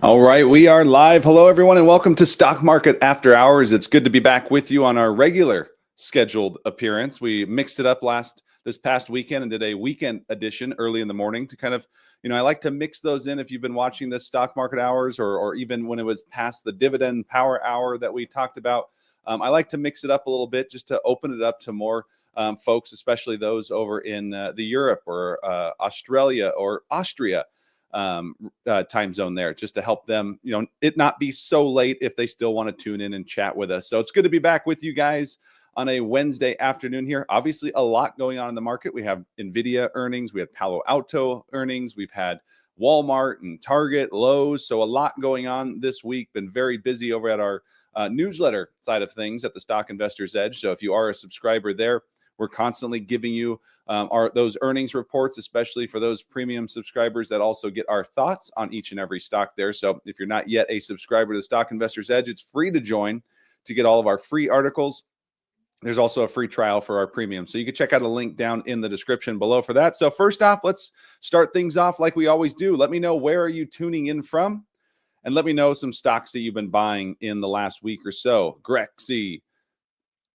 All right, we are live. Hello, everyone, and welcome to Stock Market After Hours. It's good to be back with you on our regular scheduled appearance. We mixed it up this past weekend and did a weekend edition early in the morning to kind of, I like to mix those in if you've been watching this Stock Market Hours or even when it was past the dividend power hour that we talked about. I like to mix it up a little bit just to open it up to more folks, especially those over in the Europe or Australia or Austria time zone there, just to help them, it not be so late if they still want to tune in and chat with us. So it's good to be back with you guys on a Wednesday afternoon here. Obviously, a lot going on in the market. We have Nvidia earnings, we have Palo Alto earnings, we've had Walmart and Target, Lowe's. So a lot going on this week. Been very busy over at our newsletter side of things at the Stock Investors Edge. So if you are a subscriber there, we're constantly giving you those earnings reports, especially for those premium subscribers that also get our thoughts on each and every stock there. So if you're not yet a subscriber to the Stock Investors Edge, it's free to join to get all of our free articles. There's also a free trial for our premium. So you can check out a link down in the description below for that. So first off, let's start things off like we always do. Let me know, where are you tuning in from? And let me know some stocks that you've been buying in the last week or so. Grexy,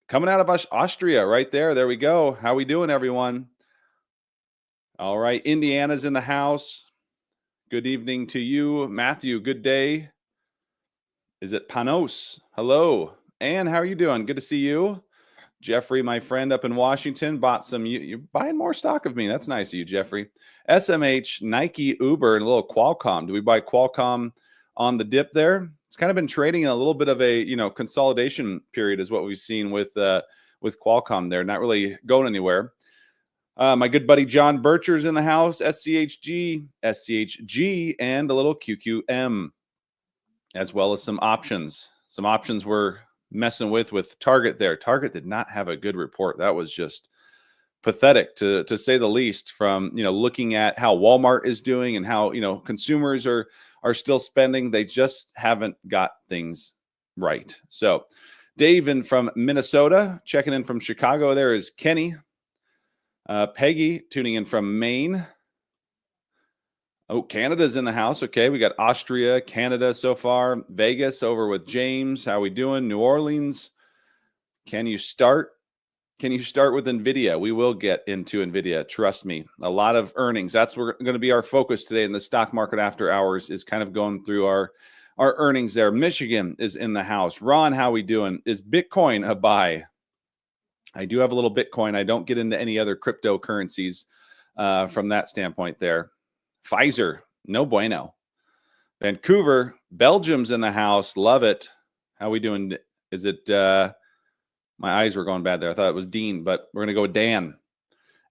coming out of Austria right there. There we go. How we doing, everyone? All right. Indiana's in the house. Good evening to you. Matthew, good day. Is it Panos? Hello. Ann, how are you doing? Good to see you. Jeffrey, my friend up in Washington, bought some. You're buying more stock of me. That's nice of you, Jeffrey. SMH, Nike, Uber, and a little Qualcomm. Do we buy Qualcomm on the dip there? It's kind of been trading in a little bit of a consolidation period, is what we've seen with Qualcomm there, not really going anywhere. My good buddy John Bircher's in the house. SCHG, and a little QQM, as well as some options. Some options we're messing with Target there. Target did not have a good report. That was just pathetic to say the least, from looking at how Walmart is doing and how consumers are still spending. They just haven't got things right. So Dave in from Minnesota, checking in from Chicago. There is Kenny. Peggy tuning in from Maine. Oh, Canada's in the house. Okay, we got Austria, Canada so far. Vegas over with James. How we doing? New Orleans. Can you start with Nvidia? We will get into Nvidia. Trust me. A lot of earnings. That's going to be our focus today in the Stock Market After Hours, is kind of going through our earnings there. Michigan is in the house. Ron, how we doing? Is Bitcoin a buy? I do have a little Bitcoin. I don't get into any other cryptocurrencies from that standpoint there. Pfizer, no bueno. Vancouver, Belgium's in the house. Love it. How we doing? Is it... my eyes were going bad there. I thought it was Dean, but we're going to go with Dan.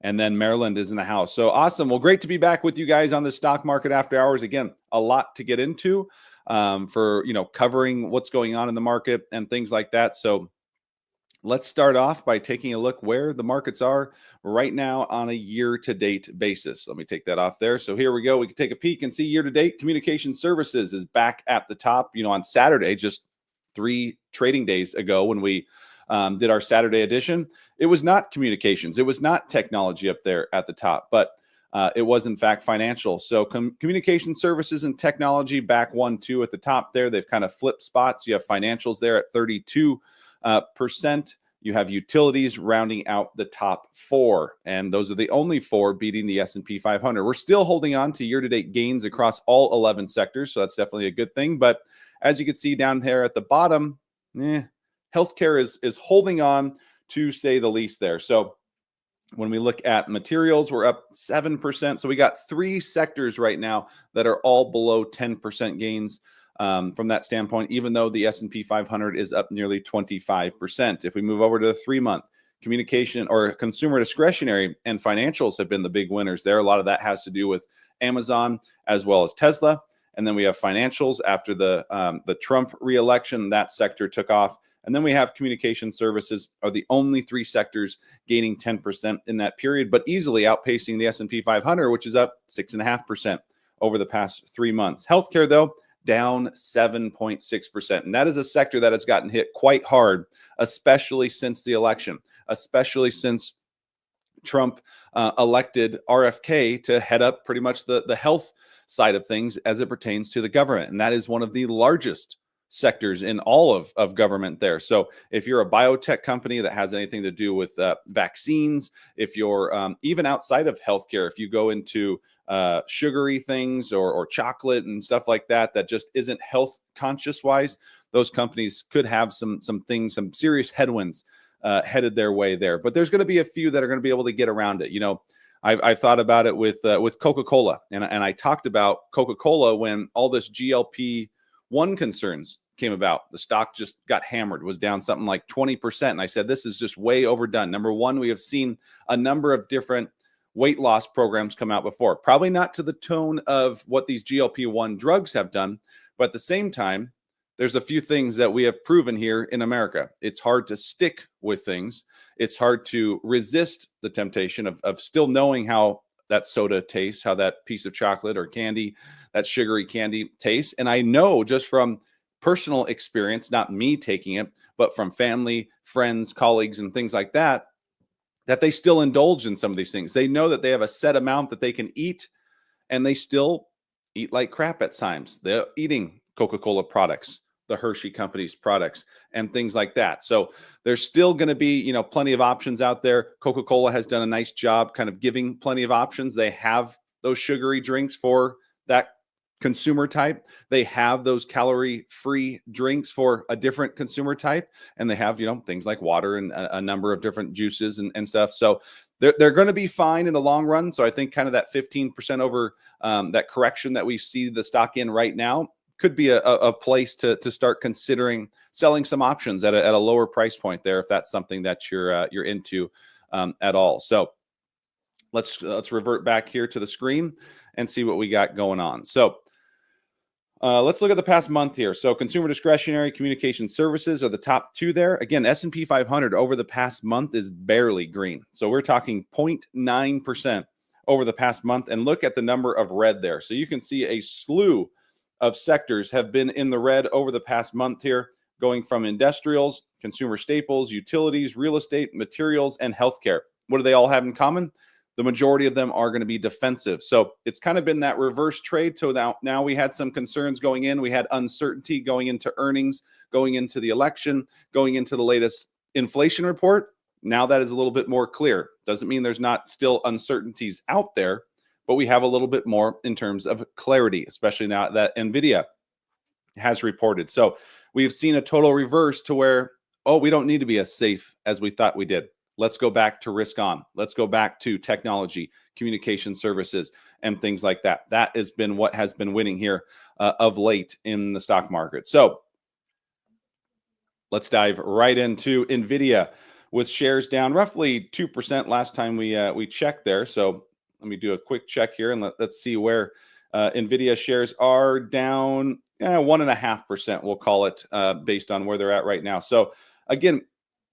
And then Maryland is in the house. So awesome. Well, great to be back with you guys on the Stock Market After Hours. Again, a lot to get into for, covering what's going on in the market and things like that. So let's start off by taking a look where the markets are right now on a year-to-date basis. Let me take that off there. So here we go. We can take a peek and see year-to-date. Communication Services is back at the top. On Saturday, just 3 trading days ago when we did our Saturday edition, it was not communications. It was not technology up there at the top, but it was in fact financial. So communication services and technology back 1-2 at the top there. They've kind of flipped spots. You have financials there at 32%. You have utilities rounding out the top 4, and those are the only 4 beating the S&P 500. We're still holding on to year-to-date gains across all 11 sectors, so that's definitely a good thing. But as you can see down there at the bottom, healthcare is holding on, to say the least there. So when we look at materials, we're up 7%. So we got 3 sectors right now that are all below 10% gains from that standpoint, even though the S&P 500 is up nearly 25%. If we move over to the 3-month, communication or consumer discretionary and financials have been the big winners there. A lot of that has to do with Amazon as well as Tesla. And then we have financials after the Trump reelection. That sector took off. And then we have communication services are the only 3 sectors gaining 10% in that period, but easily outpacing the S&P 500, which is up 6.5% over the past 3 months. Healthcare, though, down 7.6%. And that is a sector that has gotten hit quite hard, especially since the election, especially since Trump elected RFK to head up pretty much the health side of things as it pertains to the government. And that is one of the largest sectors in all of government there. So if you're a biotech company that has anything to do with vaccines, if you're even outside of healthcare, if you go into sugary things or chocolate and stuff like that, that just isn't health conscious wise, those companies could have some serious headwinds headed their way there. But there's going to be a few that are going to be able to get around it. You know, I've thought about it with Coca-Cola, and I talked about Coca-Cola when all this GLP-1 concerns came about. The stock just got hammered, was down something like 20%. And I said, this is just way overdone. Number one, we have seen a number of different weight loss programs come out before, probably not to the tone of what these GLP-1 drugs have done, but at the same time, there's a few things that we have proven here in America. It's hard to stick with things. It's hard to resist the temptation of still knowing how that soda tastes, how that piece of chocolate or candy, that sugary candy tastes. And I know just from personal experience, not me taking it, but from family, friends, colleagues, and things like that, that they still indulge in some of these things. They know that they have a set amount that they can eat, and they still eat like crap at times. They're eating Coca-Cola products, the Hershey Company's products, and things like that. So there's still going to be, you know, plenty of options out there. Coca-Cola has done a nice job kind of giving plenty of options. They have those sugary drinks for that consumer type. They have those calorie-free drinks for a different consumer type. And they have, you know, things like water and a number of different juices and stuff. So they're going to be fine in the long run. So I think kind of that 15% over that correction that we see the stock in right now could be a place to start considering selling some options at a lower price point there, if that's something that you're into at all. So let's revert back here to the screen and see what we got going on. So let's look at the past month here. So consumer discretionary communication services are the top two there. Again, S&P 500 over the past month is barely green. So we're talking 0.9% over the past month. And look at the number of red there. So you can see a slew of sectors have been in the red over the past month here, going from industrials, consumer staples, utilities, real estate, materials, and healthcare. What do they all have in common? The majority of them are going to be defensive. So it's kind of been that reverse trade. So now we had some concerns going in. We had uncertainty going into earnings, going into the election, going into the latest inflation report. Now that is a little bit more clear. Doesn't mean there's not still uncertainties out there, but we have a little bit more in terms of clarity, especially now that Nvidia has reported. So we've seen a total reverse to where, oh, we don't need to be as safe as we thought we did. Let's go back to risk on. Let's go back to technology, communication services, and things like that. That has been what has been winning here of late in the stock market. So let's dive right into Nvidia, with shares down roughly 2% last time we checked there. So let me do a quick check here and let's see where Nvidia shares are down 1.5%, we'll call it, based on where they're at right now. So again,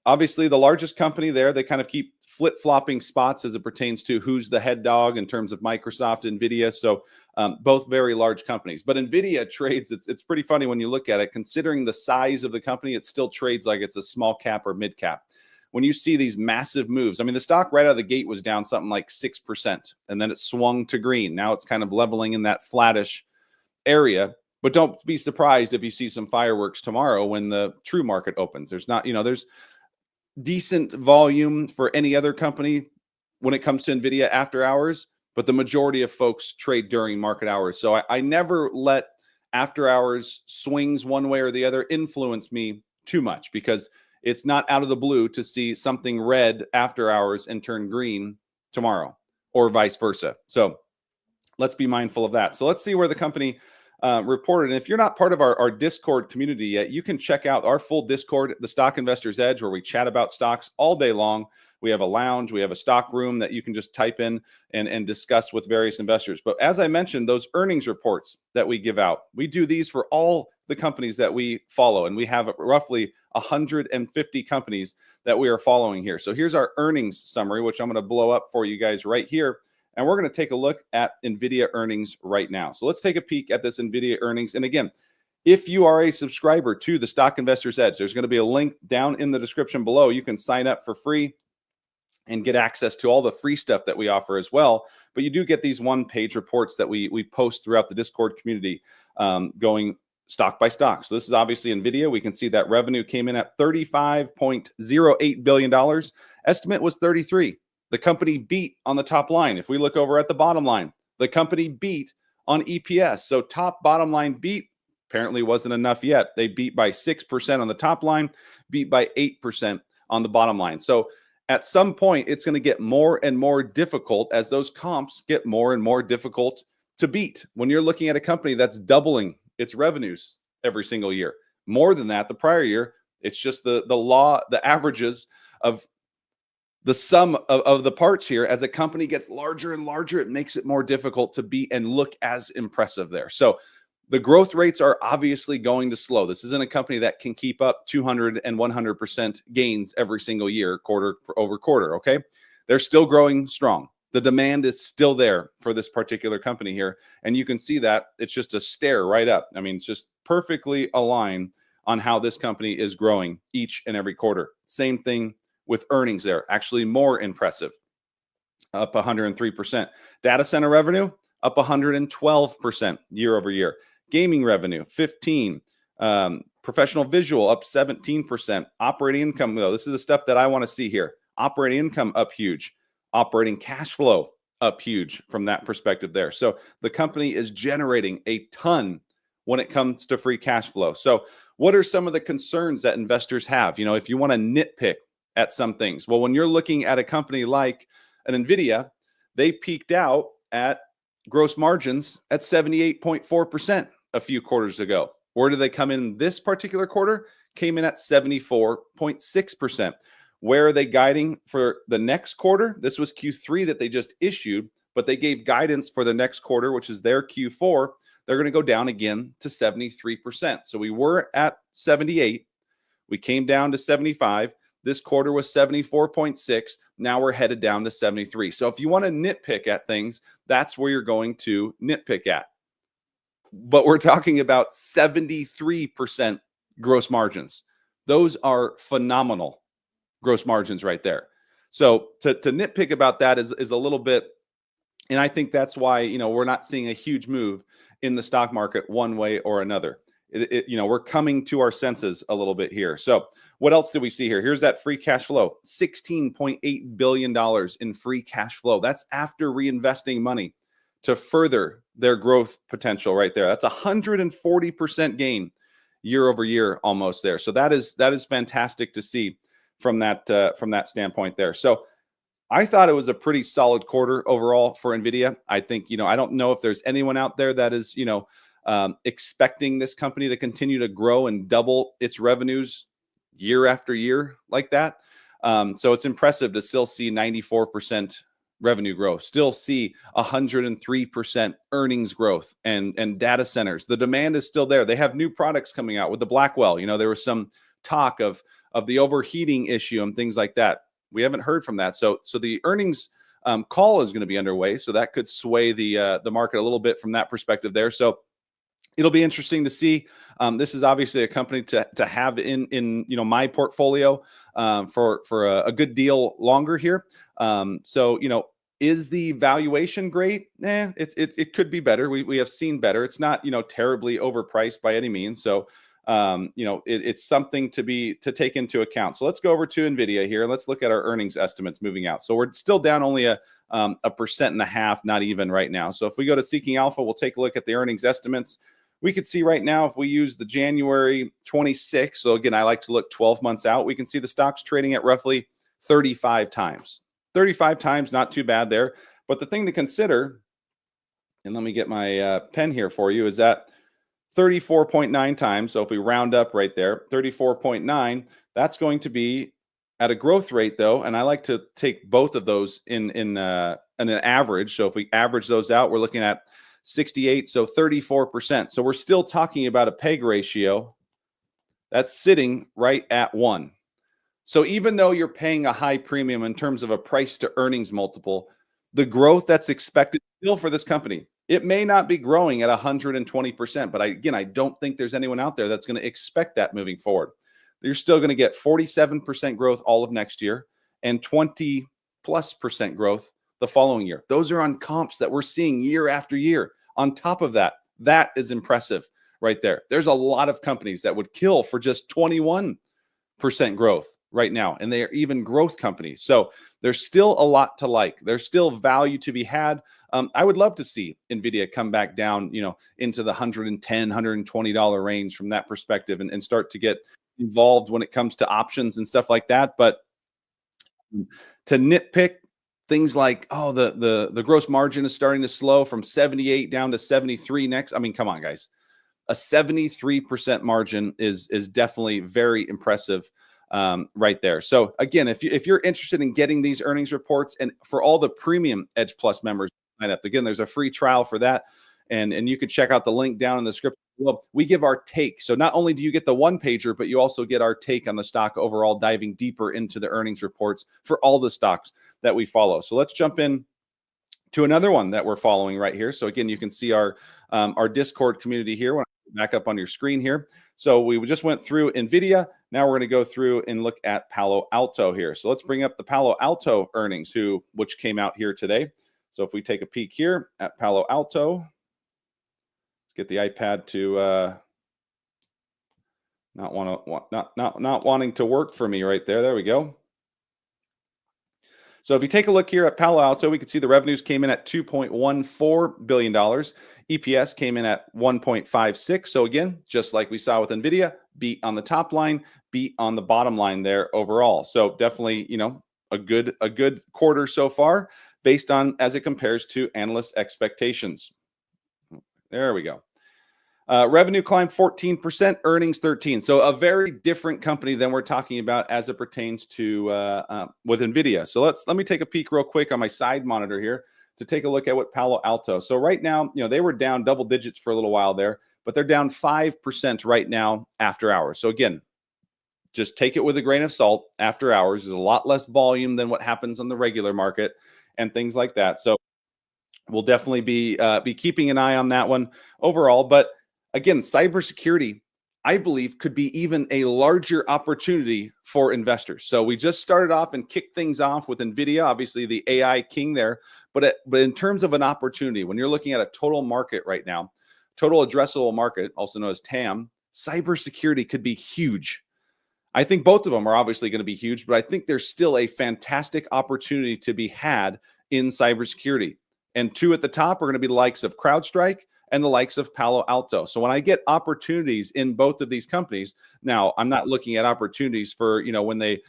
obviously, the largest company there, they kind of keep flip-flopping spots as it pertains to who's the head dog in terms of Microsoft, Nvidia. So both very large companies. But Nvidia trades, it's pretty funny when you look at it. Considering the size of the company, it still trades like it's a small cap or mid cap. When you see these massive moves, I mean, the stock right out of the gate was down something like 6%, and then it swung to green. Now it's kind of leveling in that flattish area. But don't be surprised if you see some fireworks tomorrow when the true market opens. There's not, there's decent volume for any other company when it comes to Nvidia after hours, but the majority of folks trade during market hours. So I never let after hours swings one way or the other influence me too much, because it's not out of the blue to see something red after hours and turn green tomorrow, or vice versa. So let's be mindful of that. So let's see where the company reported. And if you're not part of our Discord community yet, you can check out our full Discord, the Stock Investor's Edge, where we chat about stocks all day long. We have a lounge, we have a stock room that you can just type in and discuss with various investors. But as I mentioned, those earnings reports that we give out, we do these for all the companies that we follow. And we have roughly 150 companies that we are following here. So here's our earnings summary, which I'm going to blow up for you guys right here. And we're going to take a look at Nvidia earnings right now. So let's take a peek at this Nvidia earnings. And again, if you are a subscriber to the Stock Investor's Edge, there's going to be a link down in the description below. You can sign up for free and get access to all the free stuff that we offer as well. but you do get these one-page reports that we post throughout the Discord community, going stock by stock. So this is obviously NVIDIA. We can see that revenue came in at $35.08 billion. Estimate was 33. The company beat on the top line. If we look over at the bottom line, the company beat on EPS. So top bottom line beat apparently wasn't enough yet. They beat by 6% on the top line, beat by 8% on the bottom line. So at some point, it's going to get more and more difficult as those comps get more and more difficult to beat. When you're looking at a company that's doubling its revenues every single year, more than that the prior year, it's just the law, the averages of the sum of the parts here. As a company gets larger and larger, it makes it more difficult to beat and look as impressive there. So the growth rates are obviously going to slow. This isn't a company that can keep up 200 and 100% gains every single year, quarter over quarter, okay? They're still growing strong. The demand is still there for this particular company here, and you can see that it's just a stare right up. I mean, it's just perfectly aligned on how this company is growing each and every quarter. Same thing with earnings there, actually more impressive, up 103%. Data center revenue, up 112% year over year. Gaming revenue, 15. Professional visual, up 17%. Operating income, though, this is the stuff that I want to see here. Operating income up huge. Operating cash flow up huge from that perspective there. So the company is generating a ton when it comes to free cash flow. So what are some of the concerns that investors have? You know, if you want to nitpick at some things, well, when you're looking at a company like an NVIDIA, they peaked out at gross margins at 78.4% a few quarters ago. Where did they come in this particular quarter? Came in at 74.6%. Where are they guiding for the next quarter? This was Q3 that they just issued, but they gave guidance for the next quarter, which is their Q4. They're going to go down again to 73%. So we were at 78. We came down to 75. This quarter was 74.6. Now we're headed down to 73. So if you want to nitpick at things, that's where you're going to nitpick at. But we're talking about 73% gross margins. Those are phenomenal gross margins right there. So to nitpick about that is a little bit, and I think that's why, you know, we're not seeing a huge move in the stock market one way or another. You know, we're coming to our senses a little bit here. So what else do we see here? Here's that free cash flow, $16.8 billion in free cash flow. That's after reinvesting money to further their growth potential right there. That's 140% gain year over year almost there. So that is fantastic to see from that standpoint there. So I thought it was a pretty solid quarter overall for NVIDIA. I think, you know, I don't know if there's anyone out there that is, you know, expecting this company to continue to grow and double its revenues year after year like that. So it's impressive to still see 94% revenue growth, still see 103% earnings growth, and data centers. The demand is still there. They have new products coming out with the Blackwell. You know, there was some talk of the overheating issue and things like that. We haven't heard from that. So the earnings call is going to be underway. So that could sway the market a little bit from that perspective there. So it'll be interesting to see. This is obviously a company to have in you know, my portfolio for a good deal longer here. So, you know, is the valuation great? It could be better. We have seen better. It's not, you know, terribly overpriced by any means. So you know, it's something to take into account. So let's go over to NVIDIA here. Let's look at our earnings estimates moving out. So we're still down only a 1.5%, not even right now. So if we go to Seeking Alpha, we'll take a look at the earnings estimates. We could see right now, if we use the January 26, so again, I like to look 12 months out, we can see the stock's trading at roughly 35 times. 35 times, not too bad there. But the thing to consider, and let me get my pen here for you, is that 34.9 times. So if we round up right there, 34.9, that's going to be at a growth rate though. And I like to take both of those in an average. So if we average those out, we're looking at 68, so 34%. So we're still talking about a PEG ratio that's sitting right at 1. So even though you're paying a high premium in terms of a price to earnings multiple, the growth that's expected still for this company, it may not be growing at 120%, but I don't think there's anyone out there that's going to expect that moving forward. You're still going to get 47% growth all of next year and 20+% growth the following year. Those are on comps that we're seeing year after year. On top of that, that is impressive right there. There's a lot of companies that would kill for just 21% growth right now, and they are even growth companies. So there's still a lot to like. There's still value to be had. I would love to see Nvidia come back down, into the $110, $120 range from that perspective, and start to get involved when it comes to options and stuff like that. But to nitpick things like, oh, the gross margin is starting to slow from 78 down to 73 next. I mean, come on, guys. A 73% margin is definitely very impressive right there. So again, if you're interested in getting these earnings reports, and for all the premium Edge Plus members, sign up. Again, there's a free trial for that, and you can check out the link down in the script. Well, we give our take. So not only do you get the one pager, but you also get our take on the stock overall, diving deeper into the earnings reports for all the stocks that we follow. So let's jump in to another one that we're following right here. So again, you can see our Discord community here. When I back up on your screen here. So we just went through Nvidia. Now we're going to go through and look at Palo Alto here. So let's bring up the Palo Alto earnings, which came out here today. So if we take a peek here at Palo Alto, let's get the iPad to not wanting to work for me right there. There we go. So if you take a look here at Palo Alto, we can see the revenues came in at $2.14 billion. EPS came in at 1.56. So again, just like we saw with Nvidia, beat on the top line, beat on the bottom line there overall. So definitely, a good quarter so far based on as it compares to analyst expectations. There we go. Revenue climbed 14%, earnings 13%. So a very different company than we're talking about as it pertains to with Nvidia. So let me take a peek real quick on my side monitor here to take a look at what Palo Alto. So right now, they were down double digits for a little while there, but they're down 5% right now after hours. So again, just take it with a grain of salt. After hours is a lot less volume than what happens on the regular market and things like that. So we'll definitely be keeping an eye on that one overall. But again, cybersecurity, I believe, could be even a larger opportunity for investors. So we just started off and kicked things off with Nvidia, obviously the AI king there. But in terms of an opportunity, when you're looking at a total market right now, total addressable market, also known as TAM, cybersecurity could be huge. I think both of them are obviously going to be huge, but I think there's still a fantastic opportunity to be had in cybersecurity. And two at the top are going to be the likes of CrowdStrike and the likes of Palo Alto. So when I get opportunities in both of these companies, now I'm not looking at opportunities for, when they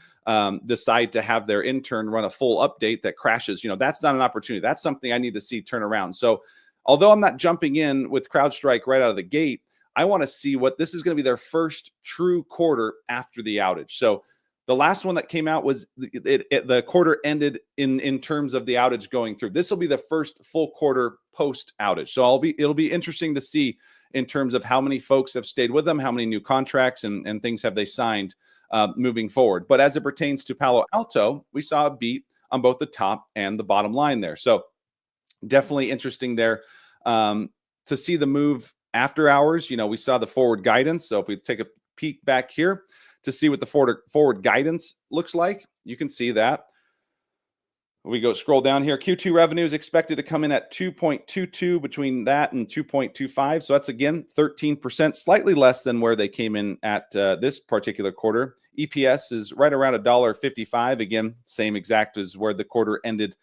decide to have their intern run a full update that crashes, that's not an opportunity. That's something I need to see turn around. So although I'm not jumping in with CrowdStrike right out of the gate, I want to see what this is going to be their first true quarter after the outage. So the last one that came out was the quarter ended in terms of the outage going through. This will be the first full quarter post outage. So it'll be interesting to see in terms of how many folks have stayed with them, how many new contracts and things have they signed moving forward. But as it pertains to Palo Alto, we saw a beat on both the top and the bottom line there. So definitely interesting there to see the move after hours. We saw the forward guidance. So if we take a peek back here to see what the forward guidance looks like, you can see that. We scroll down here. Q2 revenue is expected to come in at 2.22, between that and 2.25. So that's, again, 13%, slightly less than where they came in at this particular quarter. EPS is right around $1.55. Again, same exact as where the quarter ended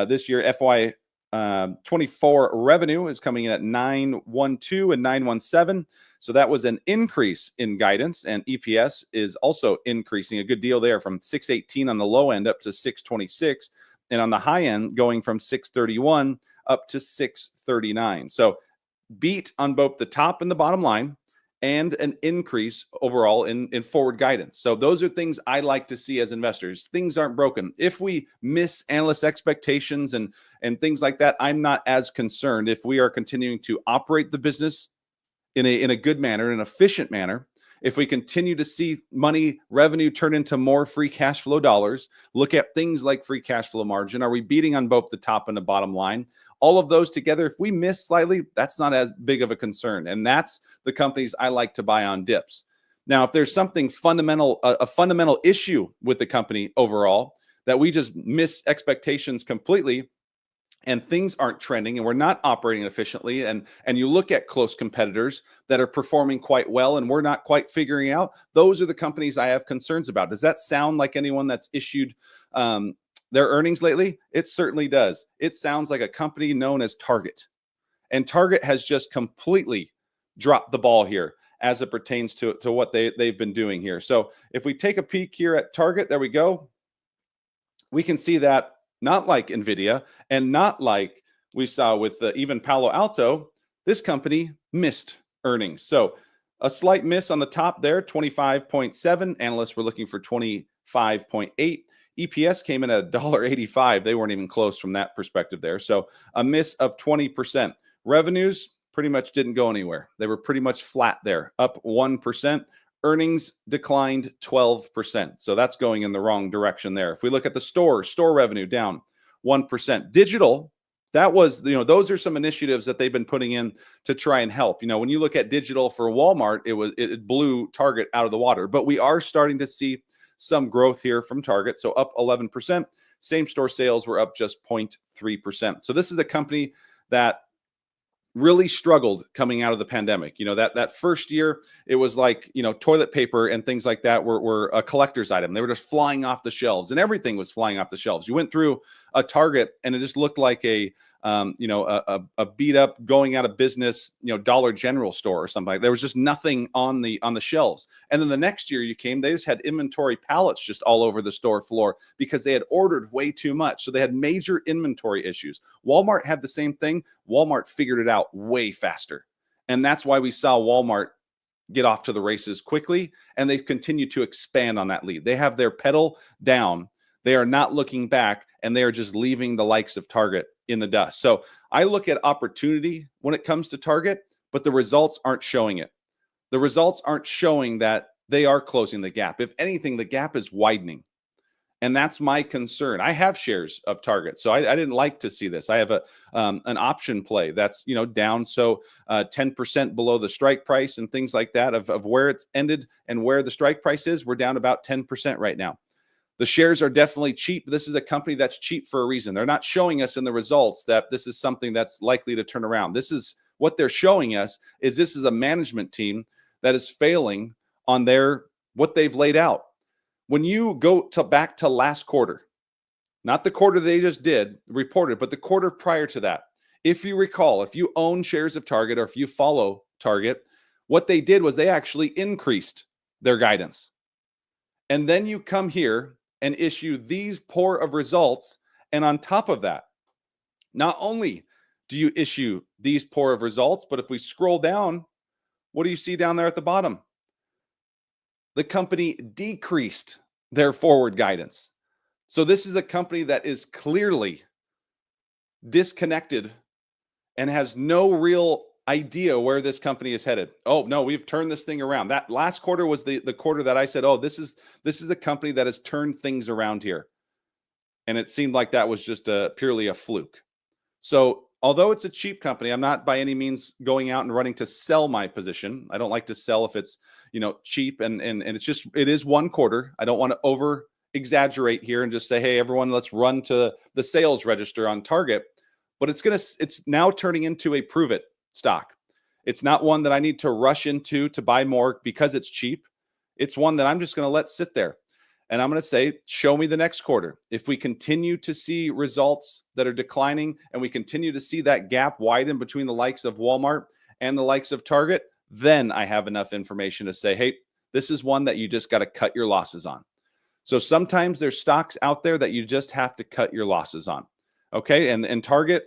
this year. FY 24 revenue is coming in at 912 and 917. So that was an increase in guidance, and EPS is also increasing a good deal there, from 618 on the low end up to 626, and on the high end going from 631 up to 639. So beat on both the top and the bottom line, and an increase overall in forward guidance. So those are things I like to see as investors. Things aren't broken. If we miss analyst expectations and things like that, I'm not as concerned. If we are continuing to operate the business in a good manner, in an efficient manner, if we continue to see revenue turn into more free cash flow dollars, look at things like free cash flow margin. Are we beating on both the top and the bottom line? All of those together, if we miss slightly, that's not as big of a concern. And that's the companies I like to buy on dips. Now, if there's something fundamental, a fundamental issue with the company overall, that we just miss expectations completely, and things aren't trending and we're not operating efficiently, and you look at close competitors that are performing quite well and we're not quite figuring out, those are the companies I have concerns about. Does that sound like anyone that's issued their earnings lately? It certainly does. It sounds like a company known as Target, and Target has just completely dropped the ball here as it pertains to what they've been doing here. So if we take a peek here at Target, there we go. We can see that not like Nvidia and not like we saw with even Palo Alto, this company missed earnings. So a slight miss on the top there, 25.7. Analysts were looking for 25.8. EPS came in at $1.85. They weren't even close from that perspective there. So a miss of 20%. Revenues pretty much didn't go anywhere. They were pretty much flat there, up 1%. Earnings declined 12%. So that's going in the wrong direction there. If we look at the store revenue down 1%. Digital, that was, those are some initiatives that they've been putting in to try and help. When you look at digital for Walmart, it blew Target out of the water. But we are starting to see some growth here from Target. So up 11%. Same store sales were up just 0.3%. So this is a company that really struggled coming out of the pandemic. That first year, it was like, toilet paper and things like that were a collector's item. They were just flying off the shelves, and everything was flying off the shelves. You went through a Target and it just looked like a beat up, going out of business, Dollar General store or something. There was just nothing on the shelves. And then the next year you came, they just had inventory pallets just all over the store floor because they had ordered way too much. So they had major inventory issues. Walmart had the same thing. Walmart figured it out way faster. And that's why we saw Walmart get off to the races quickly, and they've continued to expand on that lead. They have their pedal down. They are not looking back, and they are just leaving the likes of Target in the dust. So I look at opportunity when it comes to Target, but the results aren't showing it. The results aren't showing that they are closing the gap. If anything, the gap is widening. And that's my concern. I have shares of Target, so I didn't like to see this. I have an option play that's down, so 10% below the strike price and things like that of where it's ended and where the strike price is. We're down about 10% right now. The shares are definitely cheap. This is a company that's cheap for a reason. They're not showing us in the results that this is something that's likely to turn around. This is what they're showing us, is this is a management team that is failing on what they've laid out. When you go back to last quarter, not the quarter they just reported, but the quarter prior to that, if you recall, if you own shares of Target or if you follow Target, what they did was they actually increased their guidance. And then you come here and issue these poor of results. And on top of that, not only do you issue these poor of results, but if we scroll down, what do you see down there at the bottom? The company decreased their forward guidance. So this is a company that is clearly disconnected and has no real idea where this company is headed. Oh no, we've turned this thing around. That last quarter was the quarter that I said, oh, this is a company that has turned things around here. And it seemed like that was just purely a fluke. So although it's a cheap company, I'm not by any means going out and running to sell my position. I don't like to sell if it's cheap, and it is one quarter. I don't want to over exaggerate here and just say, hey, everyone, let's run to the sales register on Target. But it's now turning into a prove it stock. It's not one that I need to rush into to buy more because it's cheap. It's one that I'm just going to let sit there. And I'm going to say, show me the next quarter. If we continue to see results that are declining and we continue to see that gap widen between the likes of Walmart and the likes of Target, then I have enough information to say, hey, this is one that you just got to cut your losses on. So sometimes there's stocks out there that you just have to cut your losses on. Okay. And Target,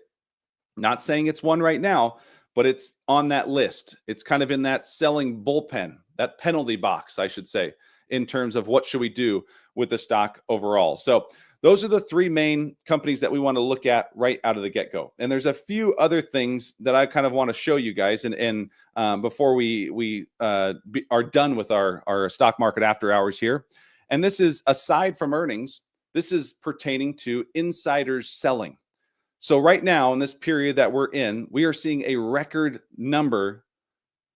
not saying it's one right now, but it's on that list. It's kind of in that selling bullpen, that penalty box, I should say, in terms of what should we do with the stock overall. So those are the three main companies that we want to look at right out of the get-go. And there's a few other things that I kind of want to show you guys. And before we are done with our stock market after hours here. And this is aside from earnings, this is pertaining to insiders selling. So right now in this period that we're in, we are seeing a record number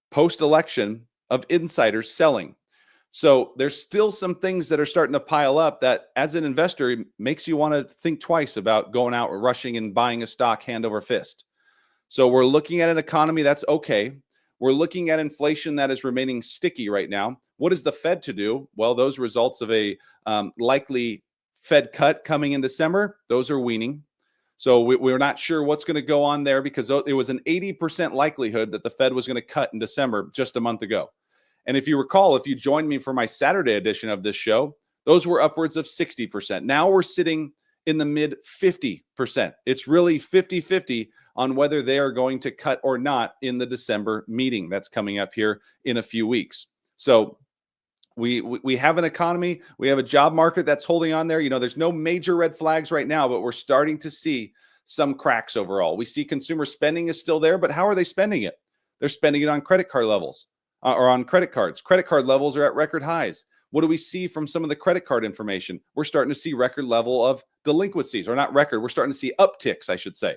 post-election of insiders selling. So there's still some things that are starting to pile up that as an investor makes you want to think twice about going out or rushing and buying a stock hand over fist. So we're looking at an economy that's okay. We're looking at inflation that is remaining sticky right now. What is the Fed to do? Well, those results of a likely Fed cut coming in December, those are weaning. So we're not sure what's going to go on there because it was an 80% likelihood that the Fed was going to cut in December just a month ago. And if you recall, if you joined me for my Saturday edition of this show, those were upwards of 60%. Now we're sitting in the mid 50%. It's really 50-50 on whether they are going to cut or not in the December meeting that's coming up here in a few weeks. So we have an economy, we have a job market that's holding on there. There's no major red flags right now, but we're starting to see some cracks overall. We see consumer spending is still there, but how are they spending it? They're spending it on credit card levels or on credit cards. Credit card levels are at record highs. What do we see from some of the credit card information? We're starting to see record level of delinquencies, or not record. We're starting to see upticks, I should say,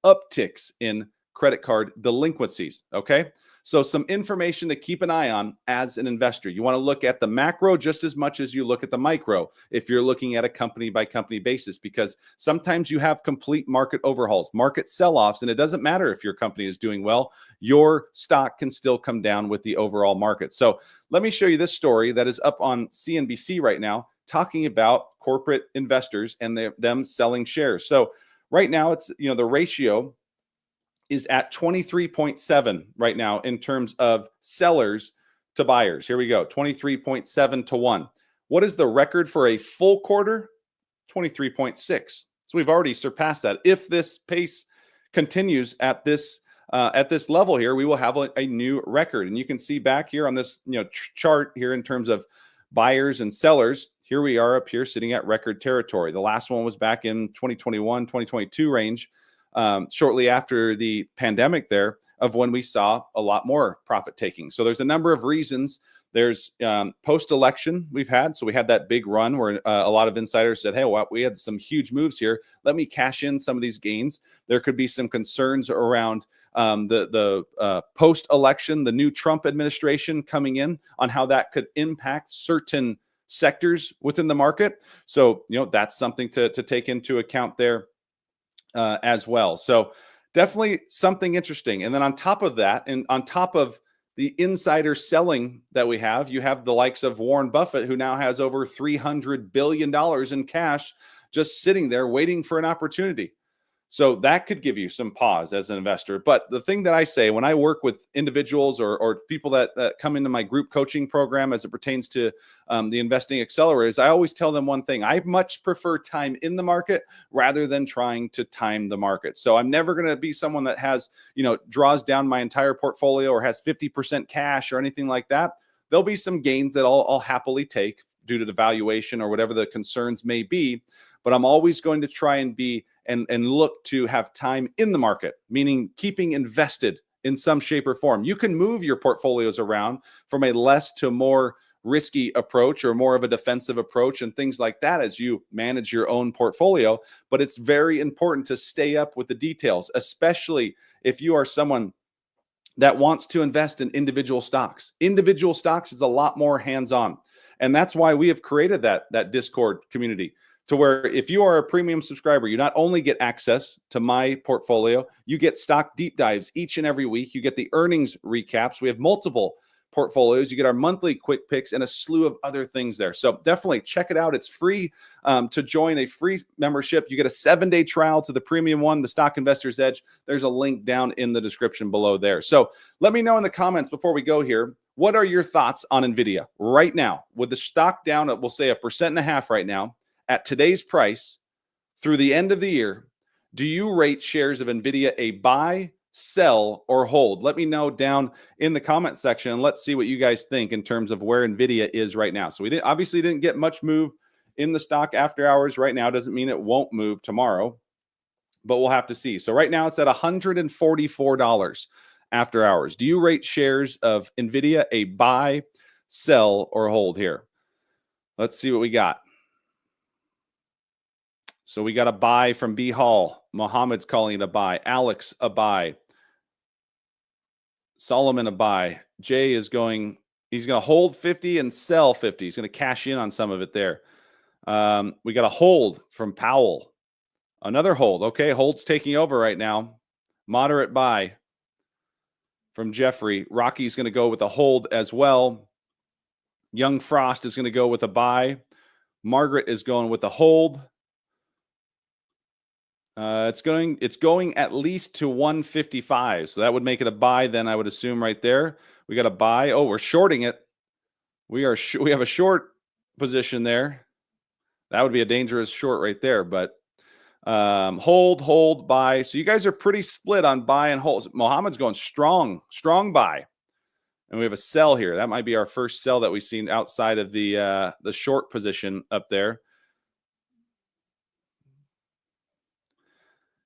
upticks in credit card delinquencies. Okay. So some information to keep an eye on as an investor. You want to look at the macro just as much as you look at the micro if you're looking at a company by company basis, because sometimes you have complete market overhauls, market sell-offs, and it doesn't matter if your company is doing well, your stock can still come down with the overall market. So let me show you this story that is up on CNBC right now, talking about corporate investors and them selling shares. So right now it's, the ratio is at 23.7 right now in terms of sellers to buyers. Here we go, 23.7 to 1. What is the record for a full quarter? 23.6. So we've already surpassed that. If this pace continues at this level here, we will have a new record. And you can see back here on this chart here in terms of buyers and sellers. Here we are up here sitting at record territory. The last one was back in 2021, 2022 range. Shortly after the pandemic there, of when we saw a lot more profit taking. So there's a number of reasons. There's post-election we've had. So we had that big run where a lot of insiders said, hey, well, we had some huge moves here. Let me cash in some of these gains. There could be some concerns around the post-election, the new Trump administration coming in, on how that could impact certain sectors within the market. So, that's something to take into account there as well. So definitely something interesting. And then on top of that, and on top of the insider selling that we have, you have the likes of Warren Buffett, who now has over $300 billion in cash just sitting there waiting for an opportunity. So that could give you some pause as an investor. But the thing that I say when I work with individuals or people that come into my group coaching program as it pertains to the Investing Accelerator is I always tell them one thing. I much prefer time in the market rather than trying to time the market. So I'm never going to be someone that has, draws down my entire portfolio or has 50% cash or anything like that. There'll be some gains that I'll happily take due to the valuation or whatever the concerns may be. But I'm always going to try and be and look to have time in the market, meaning keeping invested in some shape or form. You can move your portfolios around from a less to more risky approach or more of a defensive approach and things like that as you manage your own portfolio. But it's very important to stay up with the details, especially if you are someone that wants to invest in individual stocks. Individual stocks is a lot more hands-on. And that's why we have created that Discord community, to where if you are a premium subscriber, you not only get access to my portfolio, you get stock deep dives each and every week. You get the earnings recaps. We have multiple portfolios. You get our monthly quick picks and a slew of other things there. So definitely check it out. It's free to join a free membership. You get a 7-day trial to the premium one, the Stock Investor's Edge. There's a link down in the description below there. So let me know in the comments before we go here, what are your thoughts on Nvidia right now? With the stock down at, we'll say, 1.5% right now, at today's price through the end of the year, do you rate shares of Nvidia a buy, sell, or hold? Let me know down in the comment section, and let's see what you guys think in terms of where Nvidia is right now. So we obviously didn't get much move in the stock after hours right now. Doesn't mean it won't move tomorrow, but we'll have to see. So right now it's at $144 after hours. Do you rate shares of Nvidia a buy, sell, or hold here? Let's see what we got. So we got a buy from B Hall. Mohammed's calling it a buy. Alex, a buy. Solomon, a buy. Jay is going He's going to hold 50 and sell 50. He's going to cash in on some of it there. We got a hold from Powell. Another hold. Okay, hold's taking over right now. Moderate buy from Jeffrey. Rocky's going to go with a hold as well. Young Frost is going to go with a buy. Margaret is going with a hold. It's going at least to 155. So that would make it a buy then, I would assume, right there. We got a buy. Oh, we're shorting it. We have a short position there. That would be a dangerous short right there, but hold, buy. So you guys are pretty split on buy and hold. Mohammed's going strong buy. And we have a sell here. That might be our first sell that we've seen outside of the short position up there.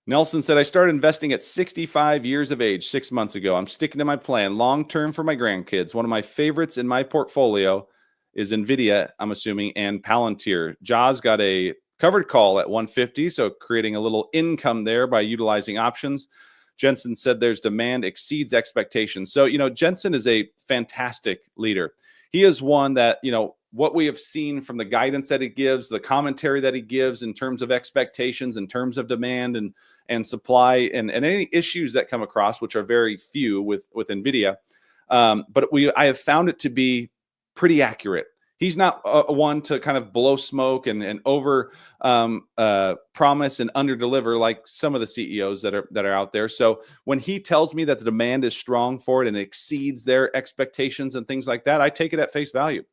Nelson said, I started investing at 65 years of age 6 months ago. I'm sticking to my plan long-term for my grandkids. One of my favorites in my portfolio is NVIDIA, I'm assuming, and Palantir. Jaws got a covered call at 150, so creating a little income there by utilizing options. Jensen said there's demand exceeds expectations. So, Jensen is a fantastic leader. He is one that, what we have seen from the guidance that he gives, the commentary that he gives in terms of expectations, in terms of demand and supply, and any issues that come across, which are very few with NVIDIA. But I have found it to be pretty accurate. He's not one to kind of blow smoke and over promise and under deliver like some of the CEOs that are out there. So when he tells me that the demand is strong for it and exceeds their expectations and things like that, I take it at face value.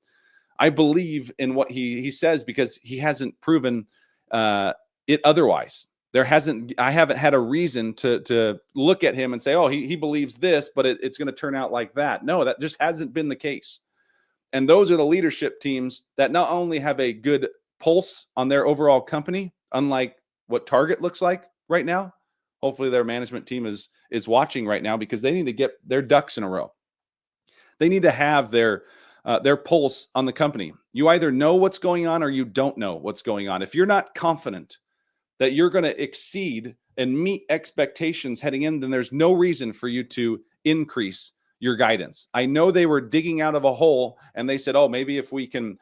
I believe in what he says because he hasn't proven it otherwise. I haven't had a reason to look at him and say, oh, he believes this, but it's going to turn out like that. No, that just hasn't been the case. And those are the leadership teams that not only have a good pulse on their overall company, unlike what Target looks like right now. Hopefully their management team is watching right now because they need to get their ducks in a row. They need to have their pulse on the company. You either know what's going on or you don't know what's going on. If you're not confident that you're going to exceed and meet expectations heading in, then there's no reason for you to increase your guidance. I know they were digging out of a hole and they said, oh, maybe if we can,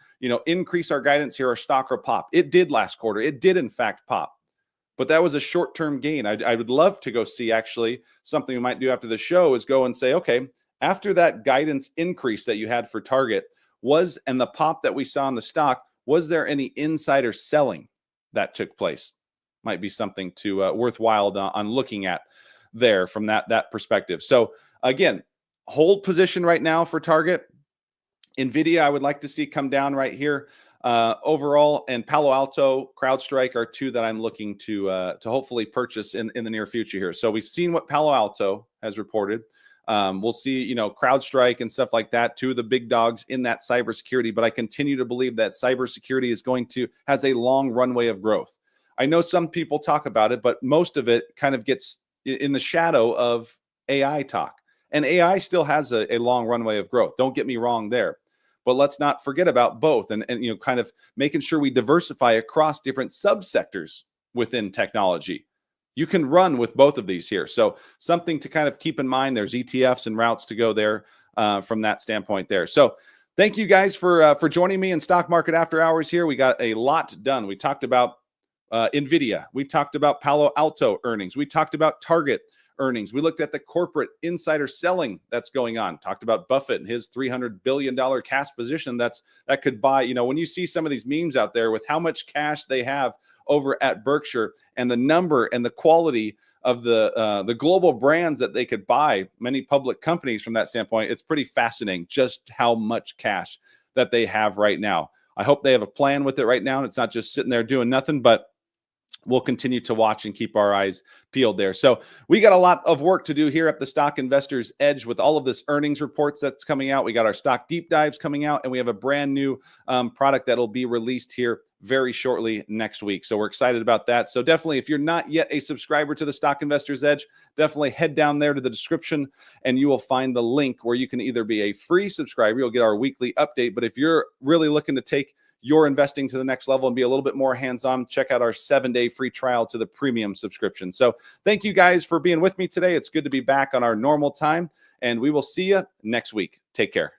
increase our guidance here, our stock will pop. It did last quarter. It did in fact pop, but that was a short-term gain. I would love to go see actually something we might do after the show is go and say, okay, after that guidance increase that you had for Target and the pop that we saw in the stock, was there any insider selling that took place? Might be something to worthwhile on looking at there from that perspective. So again, hold position right now for Target. NVIDIA, I would like to see come down right here overall, and Palo Alto, CrowdStrike are two that I'm looking to hopefully purchase in the near future here. So we've seen what Palo Alto has reported. We'll see, CrowdStrike and stuff like that, two of the big dogs in that cybersecurity. But I continue to believe that cybersecurity has a long runway of growth. I know some people talk about it, but most of it kind of gets in the shadow of AI talk. And AI still has a long runway of growth. Don't get me wrong there. But let's not forget about both and kind of making sure we diversify across different subsectors within technology. You can run with both of these here. So something to kind of keep in mind. There's ETFs and routes to go there from that standpoint there. So thank you guys for joining me in Stock Market After Hours here. We got a lot done. We talked about NVIDIA. We talked about Palo Alto earnings. We talked about Target earnings. We looked at the corporate insider selling that's going on. Talked about Buffett and his $300 billion cash position that could buy, when you see some of these memes out there with how much cash they have over at Berkshire and the number and the quality of the global brands that they could buy, many public companies from that standpoint, it's pretty fascinating just how much cash that they have right now. I hope they have a plan with it right now and it's not just sitting there doing nothing, but we'll continue to watch and keep our eyes peeled there. So we got a lot of work to do here at the Stock Investors Edge with all of this earnings reports that's coming out. We got our stock deep dives coming out, and we have a brand new product that'll be released here very shortly next week. So we're excited about that. So definitely, if you're not yet a subscriber to the Stock Investors Edge, definitely head down there to the description and you will find the link where you can either be a free subscriber, you'll get our weekly update. But if you're really looking to take your investing to the next level and be a little bit more hands-on, check out our 7-day free trial to the premium subscription. So thank you guys for being with me today. It's good to be back on our normal time, and we will see you next week. Take care.